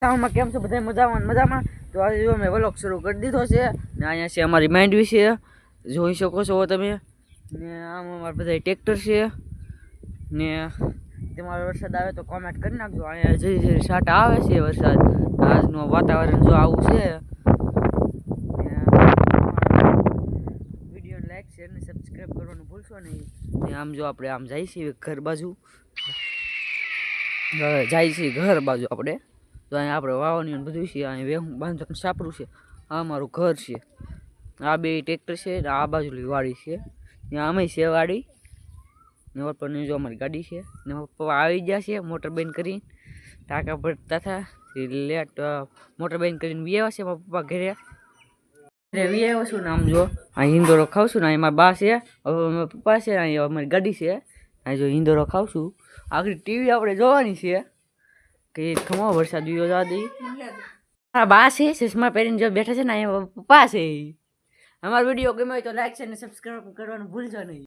માં કેમ છો બધા મજામાં તો આજે જો મેં વ્લોગ શરૂ કરી દીધો છે ને અહીંયા છે અમારી માંડવી છે જોઈ શકો છો તમે ને આમ અમારા બધા ટ્રેક્ટર છે ને તમારો વરસાદ આવે તો કોમેન્ટ કરી નાખજો અહીંયા જઈ જઈ સાટા આવે છે વરસાદ આજનું વાતાવરણ જો આવું છે વિડીયો લાઈક શેર ને સબસ્ક્રાઈબ કરવાનું ભૂલશો નહીં ને આમ જો આપણે આમ જઈએ છીએ ઘર બાજુ જાય છે ઘર બાજુ આપણે તો અહીંયા આપણે વાવણી બધું છે અહીંયા વેહું બાંધવાનું સાપરું છે આ મારું ઘર છે આ બે ટ્રેક્ટર છે ને આ બાજુની વાડી છે ત્યાં અમે છે વાડી ને ઉપર જો અમારી ગાડી છે ને પપ્પા આવી ગયા છે મોટર બંધ કરીને ટાંકા ભરતા હતા લેટ મોટર બંધ કરીને બી આવ્યા છે મારા પપ્પા ઘરે બી આવ્યો છું ને આમ જો અહીં હિંદોરો ખાઉં છું ને અહીં મારા બા છે હવે મારા પપ્પા છે અહીંયા અમારી ગાડી છે અહીં જો હિંદોરો ખાઉં છું આગળ ટીવી આપણે જોવાની છે કે ખમો વરસાદ વિયો જવા દઈ હા બા છે ચશ્મા પહેરીને જો બેઠા છે ને અહીંયા પપ્પા છે અમારો વિડીયો ગમે તો લાઈક છે અને સબસ્ક્રાઈબ કરવાનું ભૂલશો નહીં.